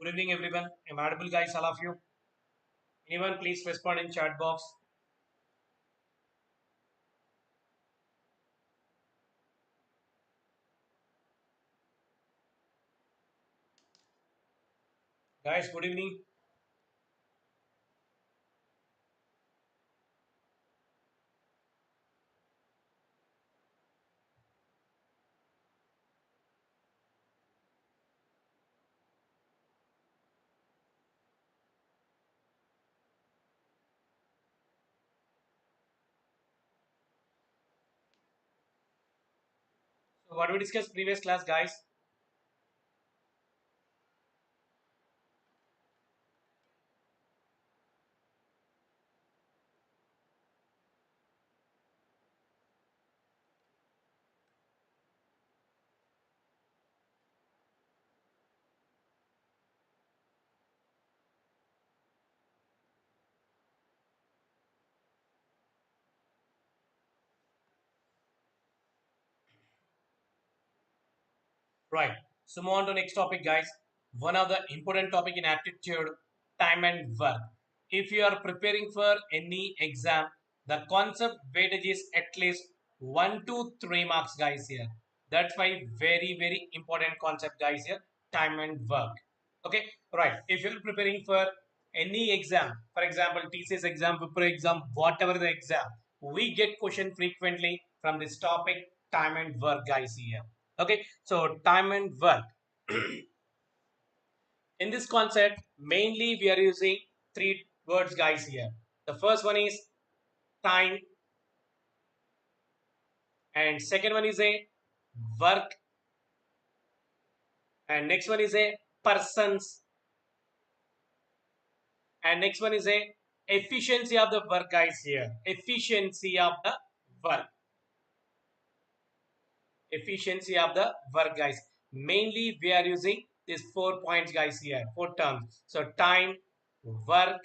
Good evening, everyone. I'm audible, guys, all of you. Anyone, please respond in chat box. Guys, good evening. So, what we discussed previous class, guys? Right. So, move on to next topic, guys. One of the important topic in aptitude, time and work. If you are preparing for any exam, the concept weightage is at least 1 to 3 marks, guys. Here, that's why very important concept, guys. Here, time and work. Okay, right. If you're preparing for any exam, for example, TCS exam, Wipro exam, whatever the exam, we get question frequently from this topic, time and work, guys. Here. Okay, so time and work. In this concept, mainly we are using three words, guys. Here, the first one is time, and second one is a work, and next one is a persons, and next one is a efficiency of the work, guys. Here, efficiency of the work, efficiency of the work, guys. Mainly we are using these 4 points, guys. Here, 4 terms. So time, work,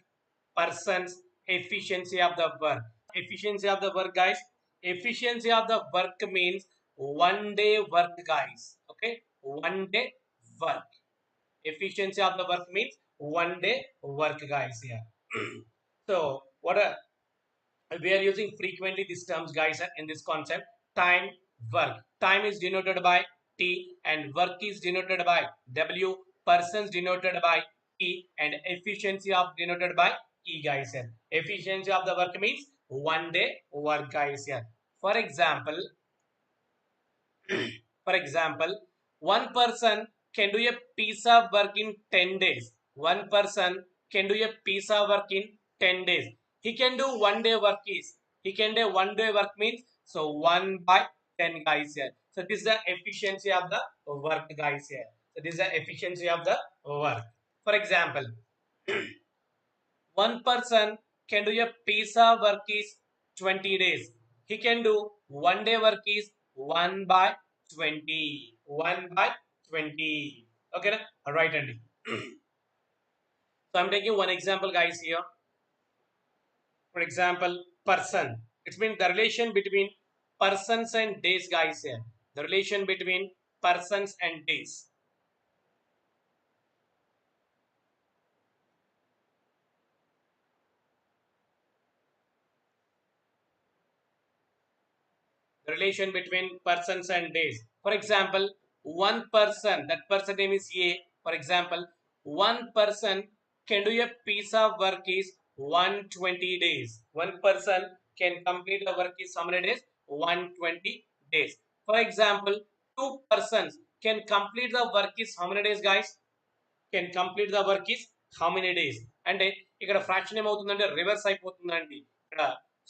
persons, efficiency of the work. Efficiency of the work, guys. Efficiency of the work means 1 day work, guys. Okay, 1 day work. Efficiency of the work means 1 day work, guys. Here. So what are we are using frequently these terms, guys, in this concept. Time, work. Time is denoted by T and work is denoted by W. Persons denoted by E and efficiency of denoted by E, guys. Here, efficiency of the work means 1 day work, guys. Here, for example, for example, one person can do a piece of work in 10 days. One person can do a piece of work in 10 days. He can do 1 day work is. He can do 1 day work means so 1 by 10, guys. Here. So this is the efficiency of the work, guys. Here. So this is the efficiency of the work. For example, one person can do a piece of work is 20 days. He can do 1 day work is 1 by 20. 1 by 20. Okay, na? Right, Andy. So I'm taking one example, guys, here. For example, person. It means the relation between persons and days, guys, here. The relation between persons and days. The relation between persons and days. For example, one person, that person name is A. For example, one person can do a piece of work is 120 days. One person can complete the work is how many days? 120 days. For example, two persons can complete the work is how many days, guys? Can complete the work is how many days? అంటే ఇక్కడ fraction ఏమవుతుందంటే reverse అయిపోతుందండి ఇక్కడ.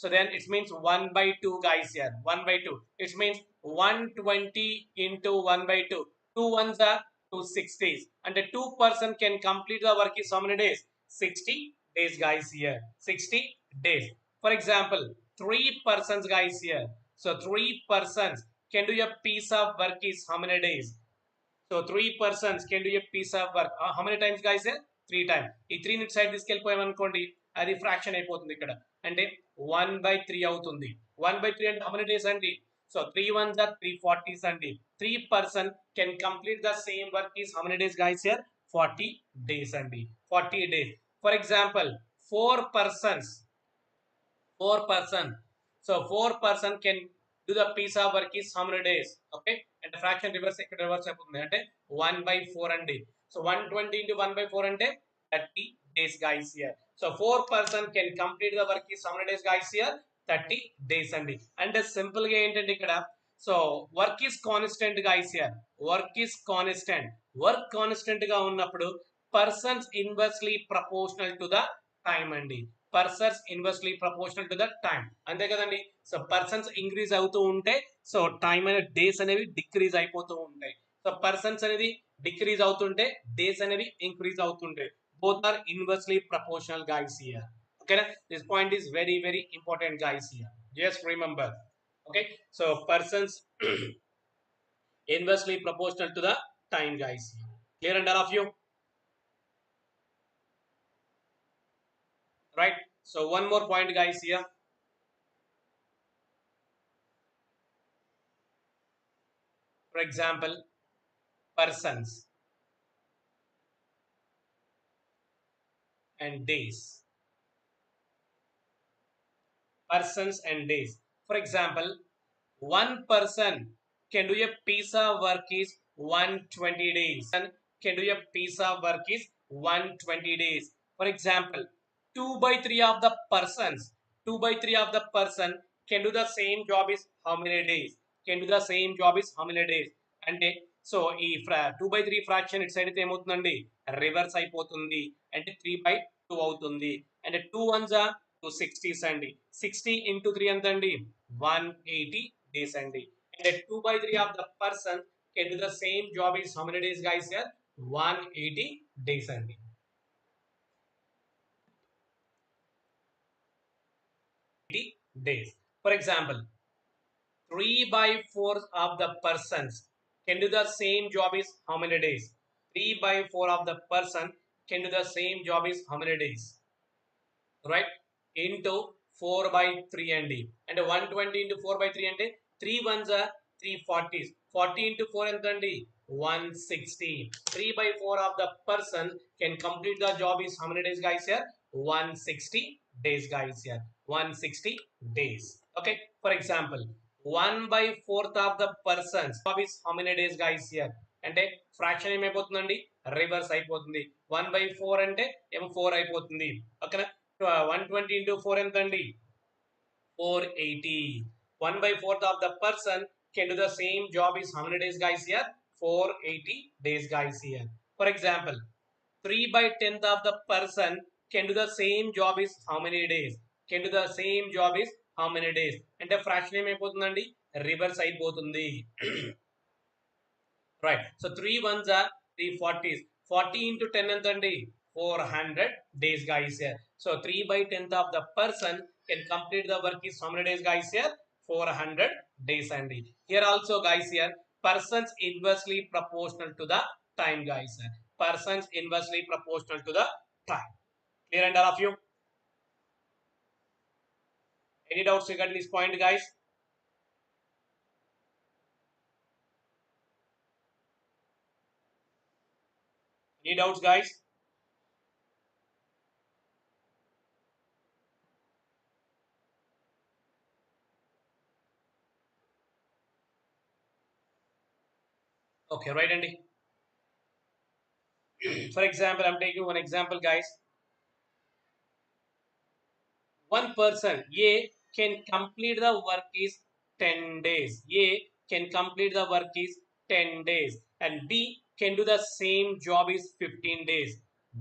So then it means 1 by 2, guys. Here 1 by 2, it means 120 into 1 by 2. 2 ones are 260s, and a two-person can complete the work is how many days? 60 days, guys. Here 60 days. For example, three persons, guys. Here, so three persons can do a piece of work is how many days? So three persons can do a piece of work. How many times, guys? Three times. ఈ three ని side తీసుకెళ్ళిపోయామనుకోండి, అది fraction అయిపోతుంది ఇక్కడ. అంటే 1/3 అవుతుంది. 1/3 అంటే how many days అండి? So 3 ones are 340s అండి. Three person can complete the same work is how many days, guys? Here 40 days అండి 40 days. For example, four person, so four person can do the piece of work is how many days? Okay, and the fraction reverse ఇక్కడ reverse అయిపోతుంది అంటే 1/4 అండి. So 120 into 1/4 అంటే 30 days guys here. So four-person can complete the work is how many days guys here? 30 days అండి. అంటే simple గా ఏంటంటే ఇక్కడ so work is constant guys here. Work constant గా ఉన్నప్పుడు persons inversely proportional to the time అండి. Persons inversely proportional to the time, అంతే కదండి. సో పర్సన్స్ ఇంక్రీజ్ అవుతూ ఉంటే సో టైం అనే డేస్ అనేవి డిక్రీజ్ అయిపోతూ ఉంటాయి. సో పర్సన్స్ అనేది డిక్రీజ్ అవుతుంటే డేస్ అనేవి ఇంక్రీజ్ అవుతుంటాయి. Both are inversely proportional guys here. ఓకేనా, this point is very very important guys here. Just remember. Okay, so persons inversely proportional to the time guys. Clear and all of you? Right, so one more point guys here. For example, persons and days. For example, one person can do a piece of work is 120 days and can do a piece of work is 120 days. For example, 2/3 of the persons 2/3 of the person can do the same job is how many days? అంటే so ఈ 2/3 fraction ఇటు side అయితే ఏమవుతుందండి, reverse అయిపోతుంది అంటే 3/2 అవుతుంది. అంటే 2 1s are 260s అండి. 60 into 3 ఎంత అండి, 180 days అండి. And 2/3 of the person can do the same job is how many days guys here? 180 days అండి. Days. For example, 3/4 of the persons can do the same job is how many days? 3/4 of the person can do the same job is how many days? Right, into 4/3 అండి. అంటే 120 into 4/3 అంటే 3 1s are 340s. 40 into 4 ఎంత అండి, 160. 3/4 of the person can complete the job is how many days guys here? 160 days guys here. 160 days. Okay, for example, 1/4 of the person's job is how many days guys here? అంటే fraction ఏమైపోతుందండి, reverse అయిపోతుంది. 1/4 అంటే ఏమో 4 అయిపోతుంది. ఓకేనా, 120 into 4 ఎంత అండి, 480. 1/4 of the person can do the same job is how many days guys here? 480 days guys here. For example, 3/10 of the person can do the same job is how many days? అంటే fraction ఏమైపోతుందండి, reverse అయిపోతుంది. Right, so 3 1s are 340s. 40 into 10 ఎంత అండి, 400 days guys here. So 3/10 of the person can complete the work is how many days guys here? 400 days అండి. Here also guys here, persons inversely proportional to the time guys. Persons inversely proportional to the time. Clear and all of you? Any doubts regarding this point guys? Any doubts guys? Okay, right Andy. For example, I'm taking one example guys. One person A can complete the work is 10 days. A can complete the work is 10 days and B can do the same job is 15 days.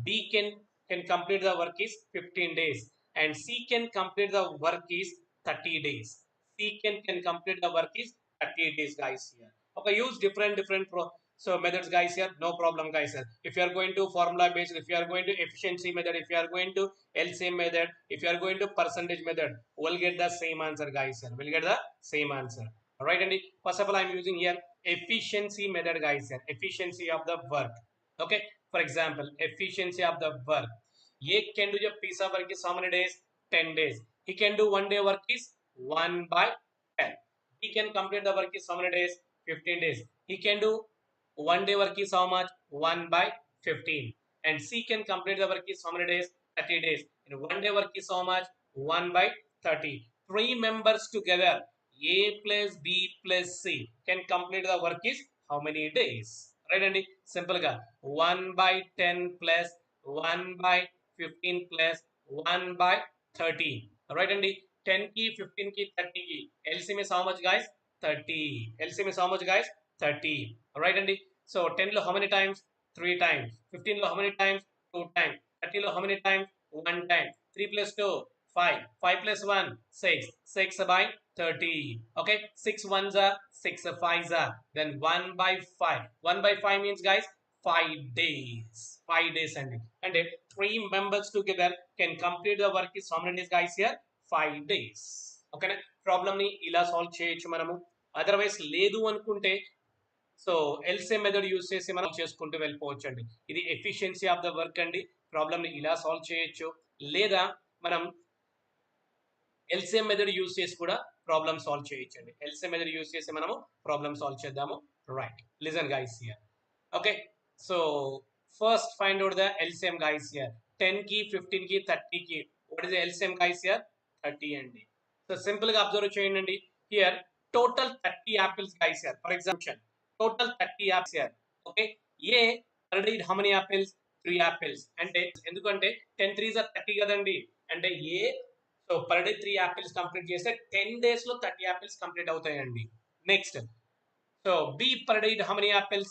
B can complete the work is 15 days and C can complete the work is 30 days. C can complete the work is 30 days guys here. Okay, use different so methods guys here, no problem guys here. If you are going to formula based, if you are going to efficiency method, if you are going to LCM method, if you are going to percentage method, we'll get the same answer guys here. We'll get the same answer. All right, and first of all I'm using here efficiency method guys here. Efficiency of the work. Okay, for example, efficiency of the work. A can do a piece of work is how many days? 10 days. He can do 1 day work is 1/10. He can complete the work is how many days? 15 days. He can do 1 day work is how much? 1/10. 15. And C can complete the work is how many days? 30 days. In 1 day work is how much? 1 by 30. Three members together, A plus B plus C, can complete the work is how many days? Right, Andy? Simple ga. 1 by 10 plus 1 by 15 plus 1 by 30. Right, Andy? 10 key, 15 key, 30 key. LCM is how much, guys? 30. LCM is how much, guys? 30. Right, Andy? So 10 lo how many times? 3 times. 15 lo how many times? 2 times. 30 lo how many times? 1 time. 3 plus 2, 5. 5 plus 1, 6. 6 by 30. Okay. 6 ones are 6 fives are. Then 1 by 5. 1 by 5 means, guys, 5 days. 5 days, and if three members together can complete the work is how many days, guys, here? 5 days. Okay. Problem ni ila solve cheychu manamu. Otherwise లేదు అనుకుంటే so LCM method use చేసి మనం చేసుకుంటూ వెళ్ళిపోవచ్చు అండి. ఇది efficiency of the work అండి. Problem ని ఇలా సాల్వ్ చేయొచ్చు, లేదా మనం ఎల్సిఎం మెథడ్ యూస్ చేసి కూడా ప్రాబ్లమ్ సాల్వ్ చేయొచ్చు అండి. ఎల్సిఎం మెథడ్ యూస్ చేసి మనము ప్రాబ్లమ్ సాల్వ్ చేద్దాము. Right, listen guys here. Okay, so first find out the LCM guys here. 10 కి 15 కి 30 కి what is the LCM guys here? 30 అండి. సో సింపుల్ గా అబ్జర్వ్ చేయండి. Here total 30 apples guys here. For example total 30 apples here. Okay, A already how many apples? 3 apples. అంటే ఎందుకంటే 10 3s are 30 కదండి. అంటే A so per day 3 apples complete చేస్తే 10 days లో 30 apples complete అవుతాయండి. Next, so B per day how many apples?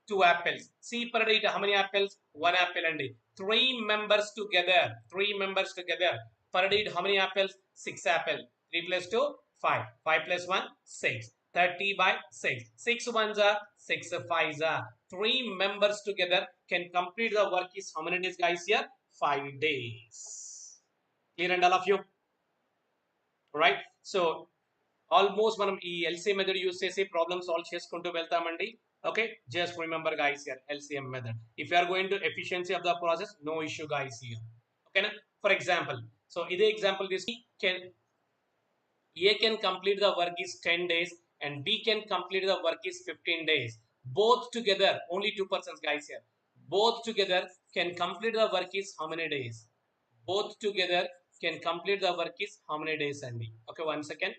2 apples. C per day how many apples? 1 apple అండి. 3 members together. 3 members together. Per day how many apples? 6 apples. 3 plus 2, 5. 5 plus 1, 6. 30 by 6. 6 ones are 6 fives are. 3 members together can complete the work is how many days, guys, here? 5 days. Clear and all of you? Right? So almost మనం ఈ LCM method use చేసి problem solve చేసుకుంటూ వెళ్తామండి. Okay, just remember guys here LCM method. If you are going to efficiency of the process, no issue guys here. ఓకేనా? For example, so ఇదే example తీసుకుని A can complete the work is 10 days and B can complete the work is 15 days. Both together, only 2 persons, guys, here. Both together can complete the work is how many days? Both together can complete the work is how many days, Andy? Okay, 1 second.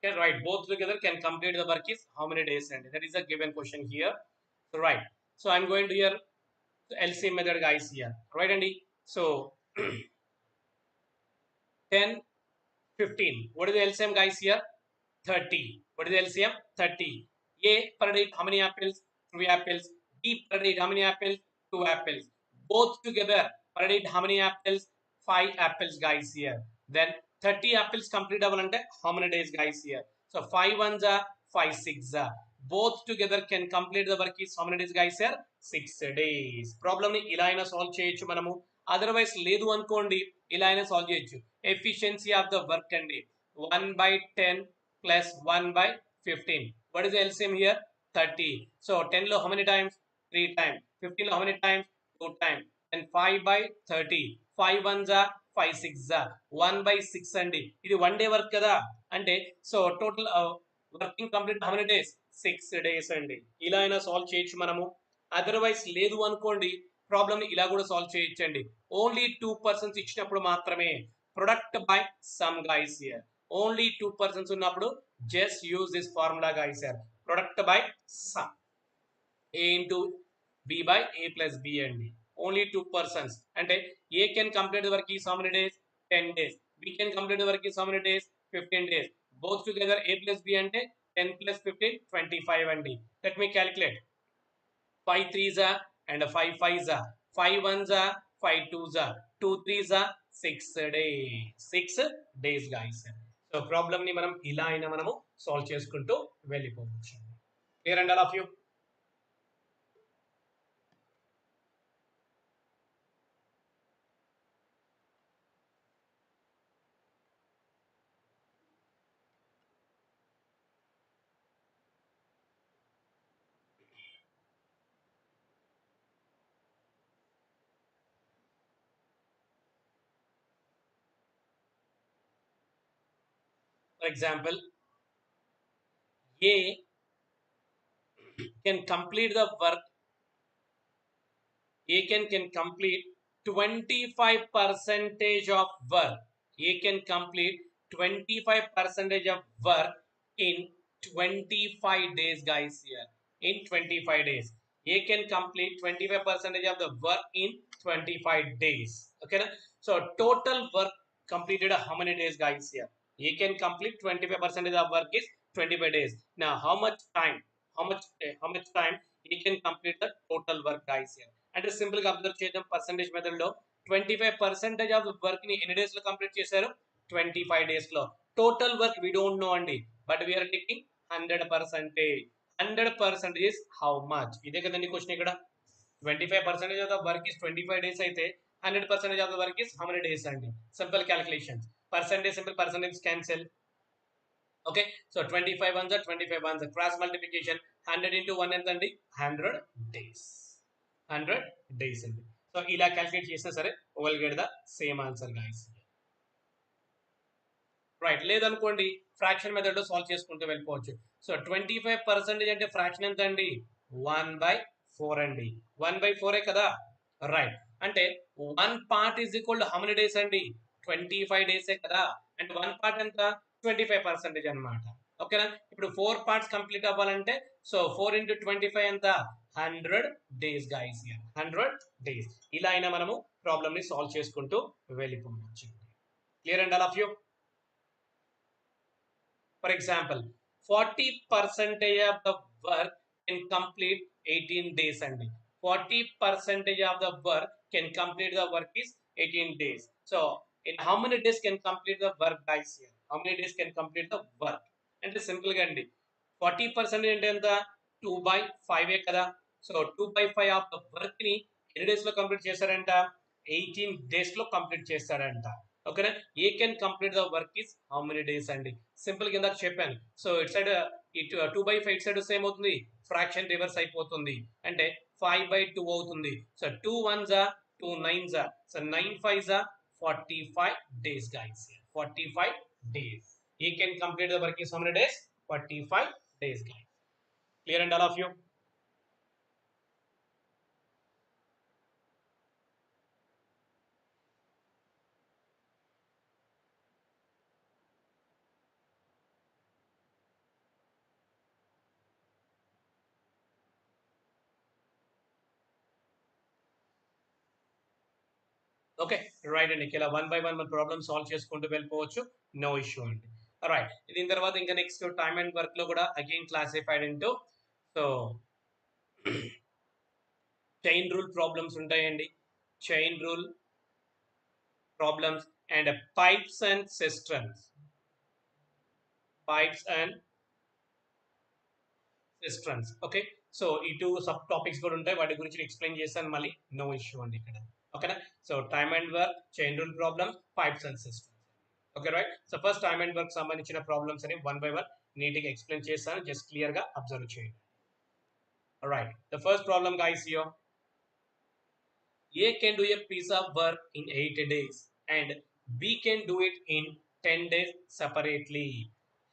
Okay, right. Both together can complete the work is how many days, and that is a given question here. So right. So I'm going to here LCM method, guys, here. Right, Andy. So 10, 15. What is the LCM, guys, here? 30. What is the LCM? 30. A per day how many apples? 3 apples. B per day how many apples? 2 apples. Both together per day how many apples? 5 apples, guys, here. Then 30 apples complete avalante how many days, guys, here? So 5 ones are 5 6 are. Both together can complete the work is how many days, guys, here? 6 days. Problem ni ila aina solve cheyochu manamu. Otherwise లేదు అనుకోండి, ఇలా అయినా solve చేయొచ్చు. Efficiency of the work అండి. 1 by 10 plus 1 by 15. What is the LCM here? 30. So 10 lo how many times? 3 times. 15 lo how many times? 2 times. And 5 by 30. 5 ones are 5 6 are. 1 by 6 అండి. ఇది 1 day work కదా. అంటే so total working complete how many days? 6 days అండి. ఇలా అయినా solve చేయొచ్చు మనము. Otherwise లేదు అనుకోండి, ప్రాబ్లమ్ ఇలా కూడా సాల్వ్ చేయొచ్చండి. ఓన్లీ 2 పర్సన్స్ ఇచ్చినప్పుడు మాత్రమే. Product by sum, guys here. Only 2 persons ఉన్నప్పుడు just use this formula, guys here. Product by sum, A into B by A plus B అండి. ఓన్లీ 2 పర్సన్స్ అంటే A can complete the work is how many days? 10 days. B can complete the work is how many days? 15 days. Both together A plus B అంటే 10 plus 15 25 అండి. Let me calculate. 5 3s are and 5 5s are. 5 1s are, 5 2s are. 2 3s are, 6 days. 6 days, guys. So problem ని మనం ఇలా అయినా మనము solve చేసుకుంటూ వెళ్ళిపోవచ్చు. Clear and all of you? For example, A can complete the work. A can complete 25 percentage of work. A can complete 25 percentage of work in 25 days, guys. Here in 25 days, A can complete 25 percentage of the work in 25 days. Okay, so total work completed how many days, guys? Here A can complete 25 percentage of work is 25 days. Now, how much time? How much time he can complete the total work, guys? Here అంటే simple గా observe చేద్దాం percentage method లో 25% of work ని ఎన్ని days లో complete చేశారు 25 days లో total work we don't know అండి but we are taking 100% is how much ఇదే కదండి క్వశ్చన్ ఇక్కడ 25% of the work is 25 days అయితే 100% of the work is how many days అండి simple calculations percentage simple percentage cancel okay so 25 ones are 25 ones are cross multiplication 100 into 1 ఎంతండి 100 days 100 days అండి so ఇలా calculate చేసినా సరే we'll get the same answer guys right లేదనుకోండి fraction method లో solve చేసుకుంటూ వెళ్ళిపోవచ్చు సో 25% అంటే ఫ్రాక్షన్ ఎంత అండి 1/4 అండి 1/4 కదా రైట్ అంటే 1 part is equal to how many days అండి 25 డేసే కదా అంటే 1 పార్ట్ ఎంత 25% అన్నమాట ఓకేనా ఇప్పుడు 4 పార్ట్స్ కంప్లీట్ అవ్వాలంటే సో 4 into 25 ఎంత 100 డేస్ గైస్ 100 డేస్ ఇలా అయినా మనము ప్రాబ్లమ్ ని సాల్వ్ చేసుకుంటూ వెళ్ళిపోవచ్చు clear and all of you For example, 40% of the work can complete 18 days and 40% of the work can complete the work is 18 days. So, in how many days can complete the work, guys? Here, how many days can complete the work? And the simple gandi 40% అంటే ఎంత 2/5 కదా so 2/5 of the work ని ఎన్ని days లో complete చేస్తారంట 18 days లో complete చేస్తారంట ఓకేనా ఏ can complete the work is how many days అండి సింపుల్ కింద చెప్పాను so it side it 2/5 it side same అవుతుంది ఫ్రాక్షన్ రివర్స్ అయిపోతుంది అంటే 5/2 అవుతుంది so 2 1s are 2 9s are so 9 5s are 45 days guys 45 days he can complete the work is how many days 45 days guys clear and all of you okay right అండి ఇలా 1 by 1 మన problem solve చేసుకుంటూ వెళ్ళిపోవచ్చు no issue అండి right దీని తర్వాత ఇంకా next time and work లో కూడా again classified into so chain rule problems ఉంటాయండి chain rule problems and pipes and cisterns pipes and cisterns okay so ఈ టూ సబ్ టాపిక్స్ కూడా ఉంటాయి వాటి గురించి ఎక్స్ప్లెయిన్ చేస్తాను మళ్ళీ నో ఇష్యూ అండి ఇక్కడ ఓకేనా so time and work chain rule problem pipes and systems okay right so first time and work సంబంధించిన ప్రాబ్లమ్స్ అని 1 by 1 నీట్గా ఎక్స్ప్లెయిన్ చేస్తాను జస్ట్ క్లియర్ గా అబ్జర్వ్ చేయండి right the first problem guys here A can do a piece of work in 8 days and B can do it in 10 days separately.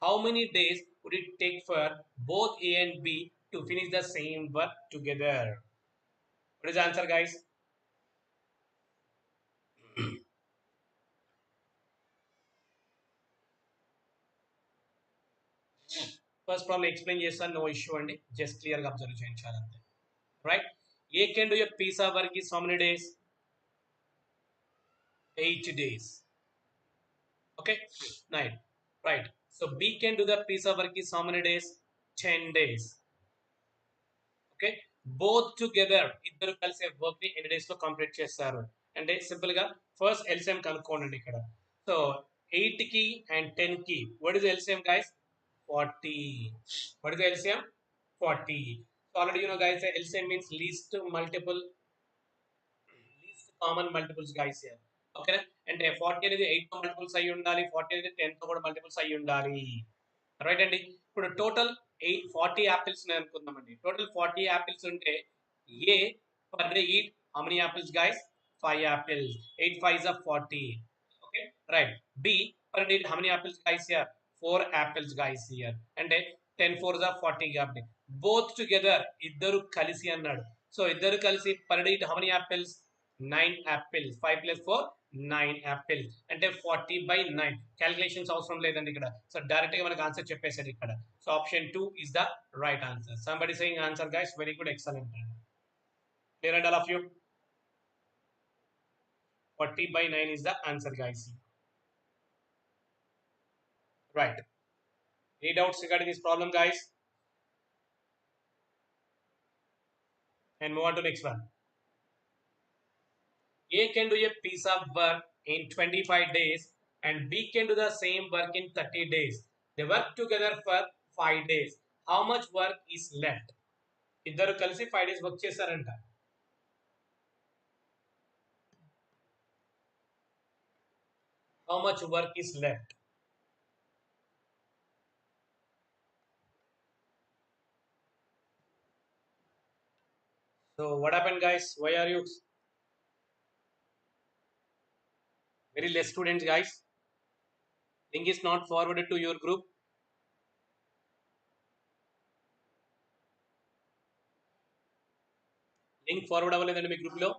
How many days would it take for both A and B to finish the same work together? What is the answer, guys? First problem explain yes or no issue and just clear observation. Right? A can do a piece of work is how many days? 8 days. Okay? Right. So B can do the piece of work is how many days? 10 days. Okay both together ఇద్దరు కలిసి work ని ఎన్ని days లో complete చేస్తారు అంటే simple గా first LCM కనుక్కోండి ఇక్కడ సో 8 కి అండ్ 10 కి what is LCM guys 40 what is LCM 40 so already you know guys LCM means least common multiples guys here ఓకేనా అంటే 40 అనేది 8 తో మల్టిపుల్స్ అయ్యి ఉండాలి 40 అనేది 10 తో కూడా మల్టిపుల్స్ అయ్యి ఉండాలి రైట్ అండి ఇప్పుడు టోటల్ 40 యాపిల్స్ అనుకుందామండి టోటల్ 40 యాపిల్స్ ఉంటే A per day eat how many apples guys 5 apples 8 5s are 40 okay right b per day how many apples guys here 4 apples guys here. అంటే 10 4s are 40 కాబట్టి both together ఇద్దరు కలిసి అన్నాడు. So ఇద్దరు కలిసి per day how many apples? 9 apples. 5 plus 4 9 apples. అంటే 40/9. Calculations అవసరం లేదండి ఇక్కడ. సో డైరెక్ట్ గా మనకు ఆన్సర్ చెప్పేసాడు ఇక్కడ. So option 2 is the right answer. Somebody saying answer guys. Very good, excellent. Clear and all of you? 40/9 is the answer guys. Right. Any doubts regarding this problem guys? And move on to next one. A can do a piece of work in 25 days and B can do the same work in 30 days. They work together for 5 days. How much work is left? ఇద్దరు కలిసి 5 days work చేశారంట. How much work is left? So what happened guys? Why are you very less students guys? Link is not forwarded to your group. Link forward అవ్వలేదండి మీ group లో.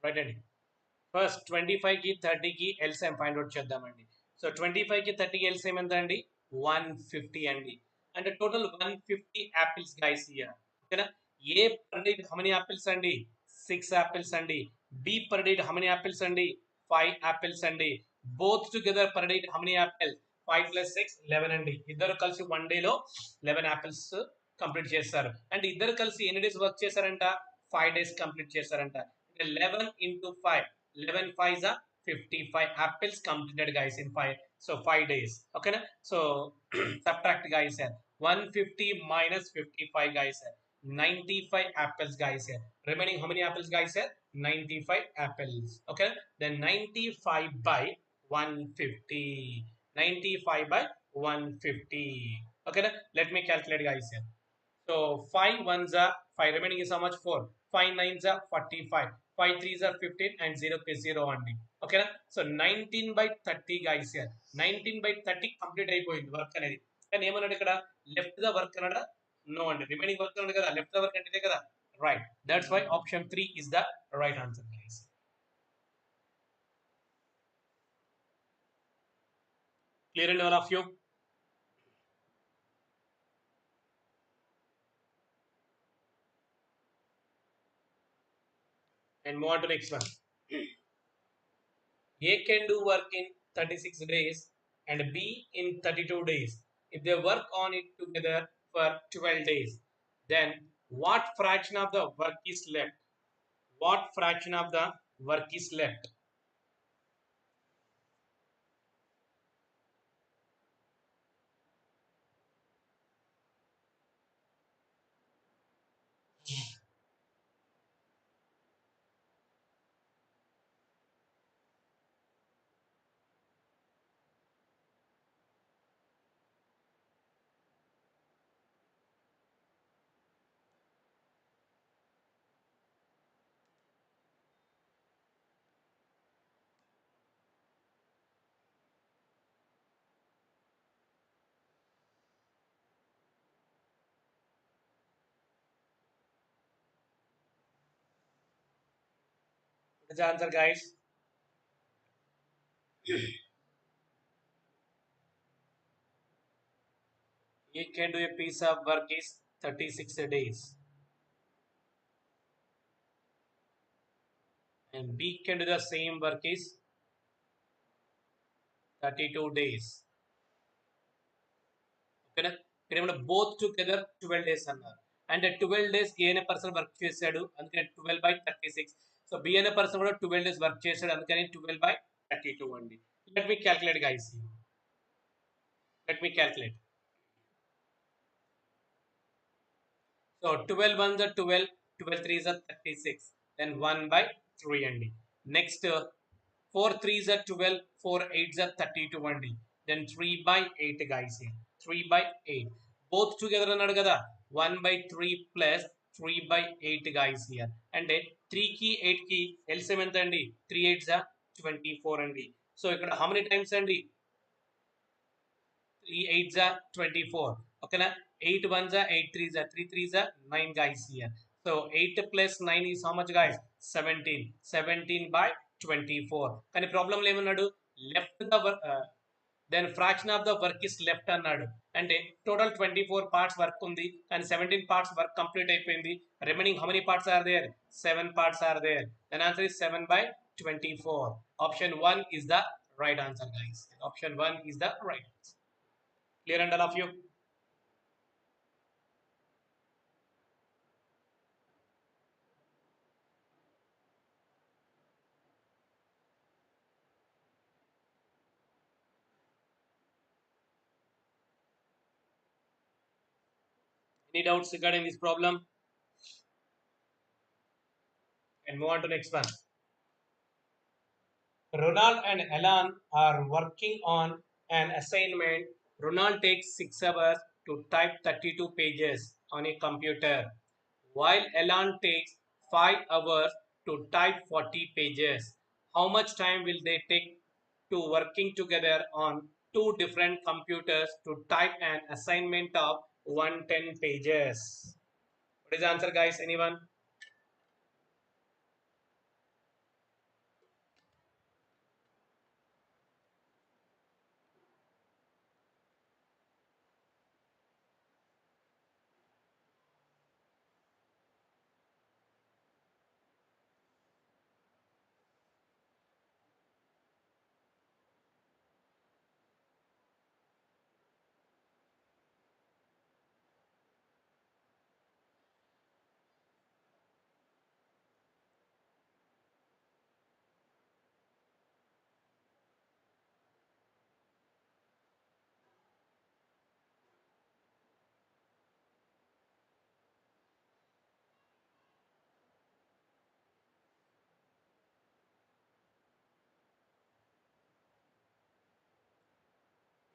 Right అండి. First 25 కి 30 కి LCM find out చేద్దామండి. So 25 కి 30 కి LCM ఎంత అండి? 150 అండి. అంటే టోటల్ 150 యాపిల్స్ గైస్ హియర్. ఓకేనా? A per day how many apples అండి? 6 యాపిల్స్ అండి. B per day how many apples అండి? 5 యాపిల్స్ అండి. Both together per day how many apples? 5 + 6 11 అండి. ఇద్దరు కలిసి వన్ డే లో 11 యాపిల్స్ కంప్లీట్ చేస్తారు. అండ్ ఇద్దరు కలిసి ఎన్ని డేస్ వర్క్ చేశారంట? 5 డేస్ కంప్లీట్ చేశారంట. 11 into 5. 11 5s are 55 apples completed guys in 5. So 5 days. Okay na? So subtract guys here. 150 minus 55 guys here. 95 apples guys here. Remaining how many apples guys here? 95 apples. Okay. Then 95 by 150. 95 by 150. Okay. Let me calculate guys here. So 5 ones are 5. Remaining is how much? 4. 5 nines are 45. 5 threes are 15 and 0 is 0 only. Okay na? So 19/30 guys here. 19/30 complete అయిపోయింది work అనేది. కానీ ఏమన్నాడు ఇక్కడ? Left the work అన్నాడా? No అండి. Remaining work అన్నాడు కదా. Left the work అంటే కదా. Right. That's why option 3 is the right answer guys. Clear and all of you? And move on to next one. A can do work in 36 days and B in 32 days. If they work on it together for 12 days, then what fraction of the work is left? What fraction of the work is left? What is the answer, guys? A can do a piece of work is 36 days, and B can do the same work is 32 days. Okay, ఇక్కడ both together 12 days అన్నారు. అంటే 12 days ఏ అనే person work చేశాడు, అందుకని 12/36. So B అనే person కూడా 12 days work చేశాడు, అందుకని 12/32 అండి. Let me calculate guys. Let me calculate. So 12 ones are 12, 12 threes are 36, then 1 by 3 అండి. Next 4 threes are 12, 4 eights are 32 అండి. Then 3 by 8 guys here. 3 by 8. Both together అన్నాడు కదా 1 by 3 plus 3 by 8 guys here. అంటే 3 కి 8 కి LCM ఎంత అండి 3 8s are 24 అండి. సో ఇక్కడ how many times అండి 3 8s are 24. Okay na? 8 1s are 8 3s are 3 3s are 9 guys here. So 8 plus 9 is how much guys? 17. 17 by 24. కానీ problem ఏమన్నాడు left the then fraction of the work is left అన్నాడు. అంటే total 24 parts work ఉంది కానీ 17 parts work complete అయిపోయింది. Remaining how many parts are there 7 parts are there. Then answer is 7 by 24. Option 1 is the right answer guys. Option 1 is the right answer. Clear and all of you? Any doubts regarding this problem? And move on to next one. Ronald and Alan are working on an assignment. Ronald takes 6 hours to type 32 pages on a computer, while Alan takes 5 hours to type 40 pages. How much time will they take to working together on two different computers to type an assignment of 110 pages? What is the answer, guys? Anyone?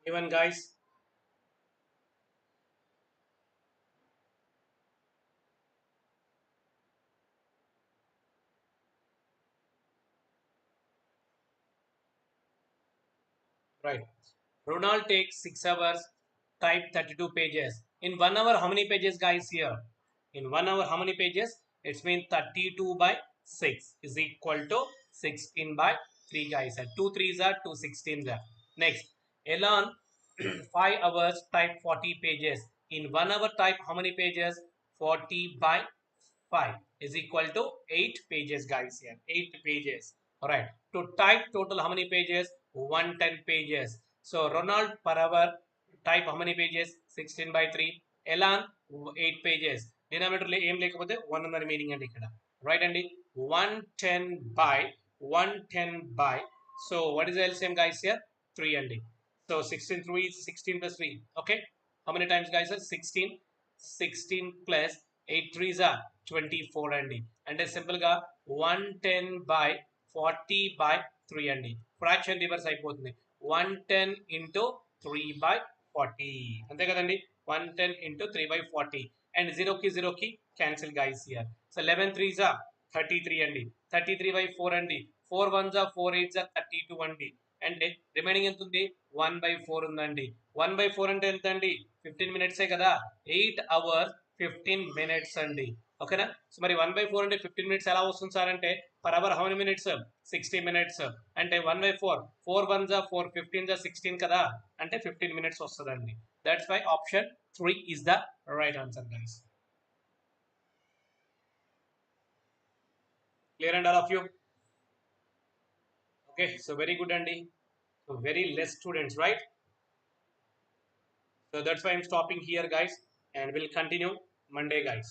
Anyone, guys? Right. Ronald takes 6 hours, type 32 pages. In 1 hour, how many pages, guys, here? In 1 hour, how many pages? It's mean 32 by 6 is equal to 16 by 3, guys. And 2 3s are 2 16s are. Next, Elon 5 hours, type 40 pages. In 1 hour, type how many pages? 40 by 5 is equal to 8 pages, guys, here. 8 pages. Alright. To type total how many pages? 110 pages. So Ronald per hour type how many pages? 16 by 3. Elan 8 pages. Denominator ఏం లేకపోతే 1 ఉందని meaning అండి ఇక్కడ. Right అండి. 110 by 110 by. So what is the LCM, guys, here? 3 అండి. So 16 3 is 16 plus 3. Okay. How many times, guys? 16. 16 plus 8 3s are 24 అండి. అంటే simple గా 110 by 40 by 3 అండి. ఫ్రాక్షన్ రివర్స్ అయిపోతుంది. 110 into 3 by 40 అంతే కదండి. 110 into 3 by 40 అండ్ 0 కి cancel, guys, here. So 11 3s are 33 అండి. 33 by 4 అండి. 4 1s are 4 8s are 32 అండి. అంటే రిమైనింగ్ ఎంత ఉంది? 1 by 4 ఉందండి. 1 by 4 అంటే ఎంత అండి? 15 minutes కదా. 8 hours 15 minutes అండి. ఓకేనా? సో మరి 1 by 4 అంటే 15 minutes ఎలా వస్తుంది సార్ అంటే per hour how many minutes? 60 minutes. అంటే 1 by 4 4 1s are 4 15s are 16 కదా. అంటే 15 minutes వస్తుందండి. That's why option 3 is the right answer, guys. Clear and all of you? Okay, so very good, Andy. So very less students, right? So that's why I'm stopping here, guys, and we'll continue Monday, guys.